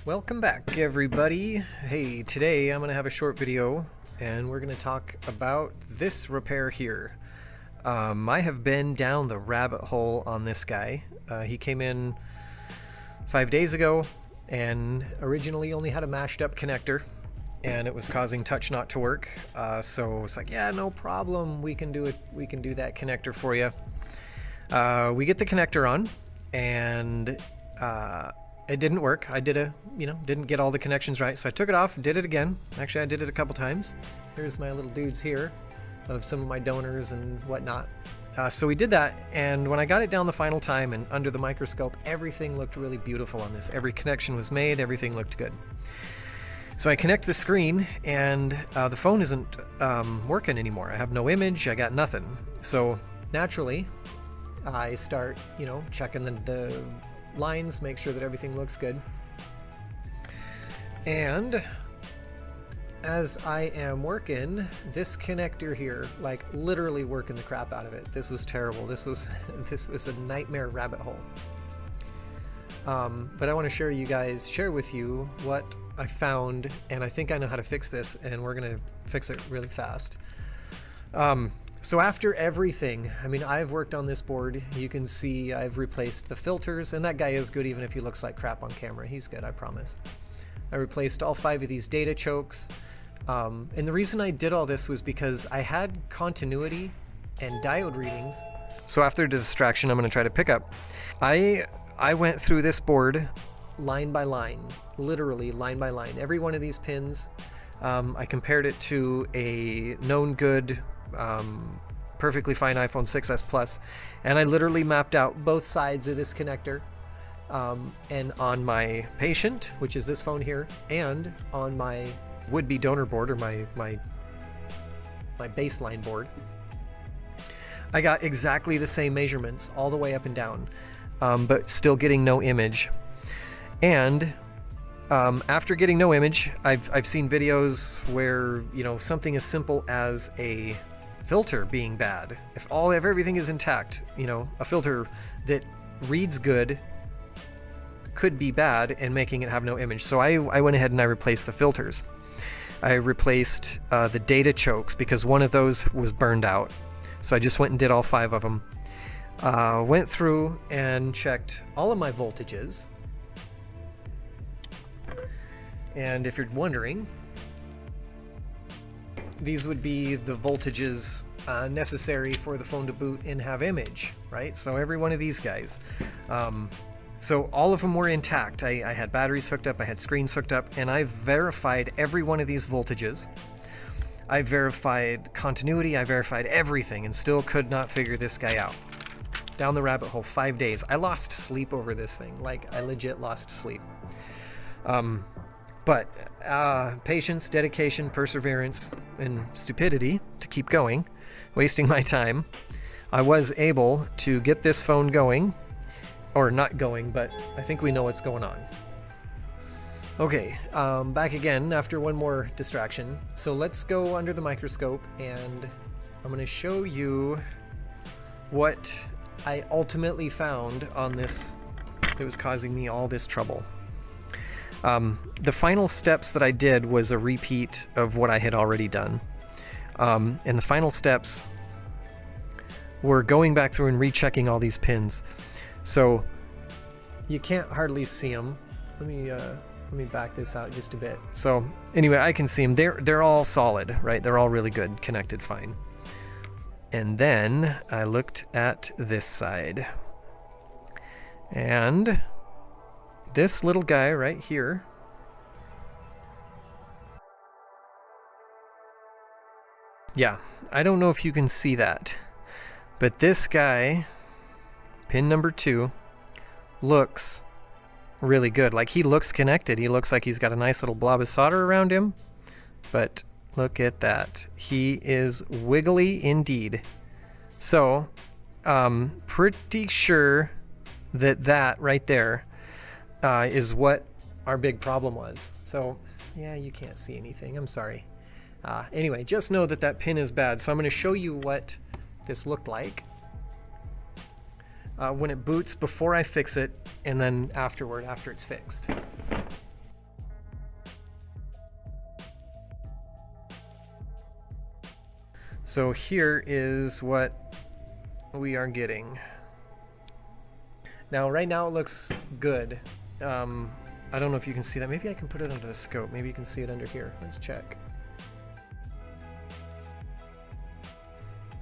Welcome back, everybody. Hey, today I'm going to have a short video and we're going to talk about this repair here. I have been down the rabbit hole on this guy. He came in 5 days ago and originally only had a mashed up connector and it was causing touch not to work. So it's like, yeah, no problem. We can do it. We can do that connector for you. We get the connector on and it didn't work. I didn't get all the connections right, so I took it off and did it again. Actually, I did it a couple times. Here's my little dudes here of some of my donors and whatnot. So we did that, and when I got it down the final time and under the microscope, everything looked really beautiful on this. Every connection was made, everything looked good. So I connect the screen, and the phone isn't working anymore. I have no image, I got nothing. So naturally, I start, checking the lines, make sure that everything looks good. And as I am working this connector here, like literally working the crap out of it. This was terrible. This was a nightmare rabbit hole. But I want to share with you what I found, and I think I know how to fix this, and we're gonna fix it really fast. So after everything, I've worked on this board. You can see I've replaced the filters, and that guy is good even if he looks like crap on camera. He's good, I promise. I replaced all 5 of these data chokes. And the reason I did all this was because I had continuity and diode readings. So after the distraction I'm going to try to pick up. I went through this board line by line, literally line by line. Every one of these pins, I compared it to a known good perfectly fine iPhone 6s Plus, and I literally mapped out both sides of this connector, and on my patient, which is this phone here, and on my would-be donor board, or my baseline board, I got exactly the same measurements all the way up and down, but still getting no image. And after getting no image, I've seen videos where something as simple as a filter being bad. If everything is intact, a filter that reads good could be bad and making it have no image. So I went ahead and I replaced the filters. I replaced the data chokes because one of those was burned out. So I just went and did all 5 of them. Went through and checked all of my voltages. And if you're wondering, these would be the voltages necessary for the phone to boot and have image, right? So every one of these guys. So all of them were intact. I had batteries hooked up, I had screens hooked up, and I verified every one of these voltages. I verified continuity, I verified everything, and still could not figure this guy out. Down the rabbit hole, 5 days. I lost sleep over this thing. Like, I legit lost sleep. But patience, dedication, perseverance, and stupidity to keep going, wasting my time, I was able to get this phone going, or not going, but I think we know what's going on. Okay, back again after one more distraction. So let's go under the microscope, and I'm going to show you what I ultimately found on this that was causing me all this trouble. The final steps that I did was a repeat of what I had already done. And the final steps were going back through and rechecking all these pins. So you can't hardly see them. Let me back this out just a bit. So anyway, I can see them. They're all solid, right? They're all really good, connected fine. And then I looked at this side. And this little guy right here, yeah, I don't know if you can see that, but this guy, pin number 2, looks really good. Like, he looks connected. He looks like he's got a nice little blob of solder around him, but look at that. He is wiggly indeed. So, pretty sure that right there is what our big problem was. So yeah, you can't see anything, I'm sorry. Anyway, just know that pin is bad. So I'm going to show you what this looked like when it boots before I fix it, and then afterward, after it's fixed. So here is what we are getting. Now, right now it looks good. I don't know if you can see that. Maybe I can put it under the scope. Maybe you can see it under here. Let's check.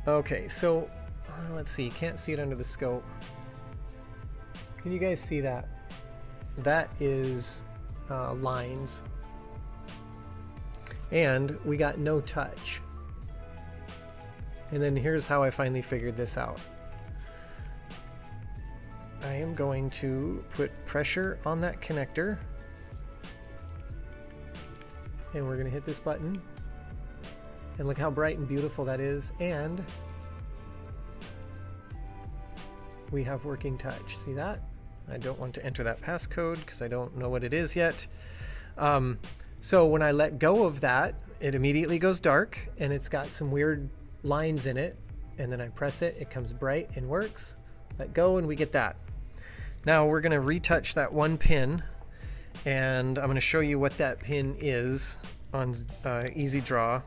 Okay, so let's see. You can't see it under the scope. Can you guys see that? That is lines. And we got no touch. And then here's how I finally figured this out. I am going to put pressure on that connector. And we're going to hit this button. And look how bright and beautiful that is. And we have working touch. See that? I don't want to enter that passcode because I don't know what it is yet. So when I let go of that, it immediately goes dark and it's got some weird lines in it. And then I press it, it comes bright and works. Let go and we get that. Now we're going to retouch that one pin, and I'm going to show you what that pin is on Easy Draw.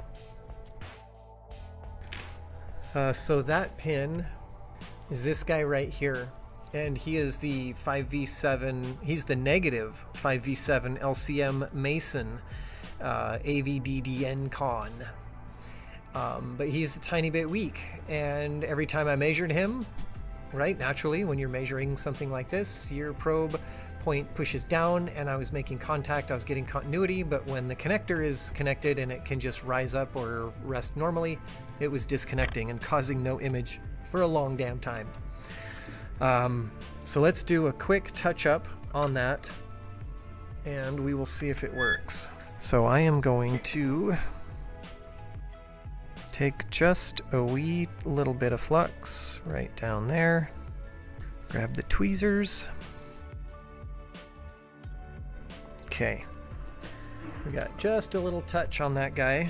So that pin is this guy right here, and he is the 5V7, he's the negative 5V7 LCM Mason AVDDN Con. But he's a tiny bit weak, and every time I measured him, right, naturally when you're measuring something like this, your probe point pushes down, and I was making contact, I was getting continuity, but when the connector is connected and it can just rise up or rest normally, it was disconnecting and causing no image for a long damn time. So let's do a quick touch up on that and we will see if it works. So I am going to take just a wee little bit of flux right down there, grab the tweezers. Okay, we got just a little touch on that guy.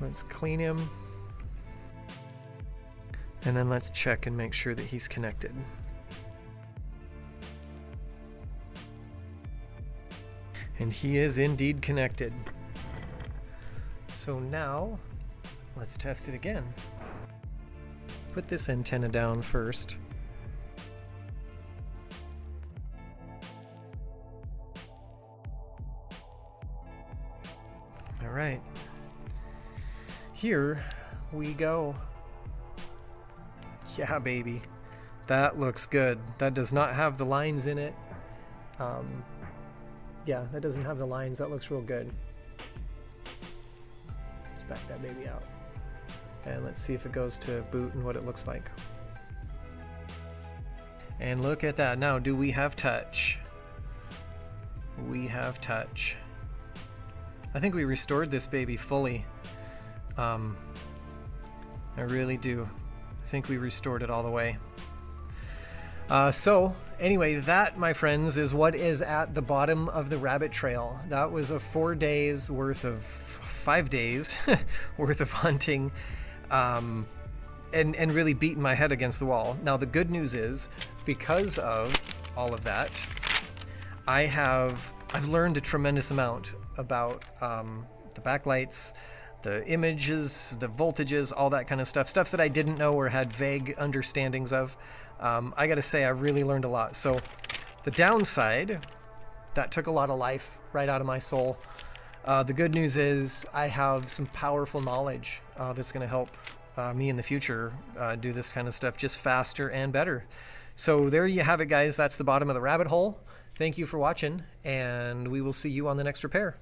Let's clean him. And then let's check and make sure that he's connected. And he is indeed connected. So now, let's test it again. Put this antenna down first. All right. Here we go. Yeah, baby. That looks good. That does not have the lines in it. Yeah, that doesn't have the lines. That looks real good. Let's back that baby out. And let's see if it goes to boot and what it looks like. And look at that. Now, do we have touch? We have touch. I think we restored this baby fully. I really do. I think we restored it all the way. So anyway, that, my friends, is what is at the bottom of the rabbit trail. That was a 4 days worth of 5 days worth of hunting, and really beating my head against the wall. Now the good news is, because of all of that, I've learned a tremendous amount about the backlights, the images, the voltages, all that kind of stuff that I didn't know or had vague understandings of. I gotta say, I really learned a lot. So the downside, that took a lot of life right out of my soul. The good news is I have some powerful knowledge that's gonna help me in the future do this kind of stuff just faster and better. So there you have it, guys. That's the bottom of the rabbit hole. Thank you for watching, and we will see you on the next repair.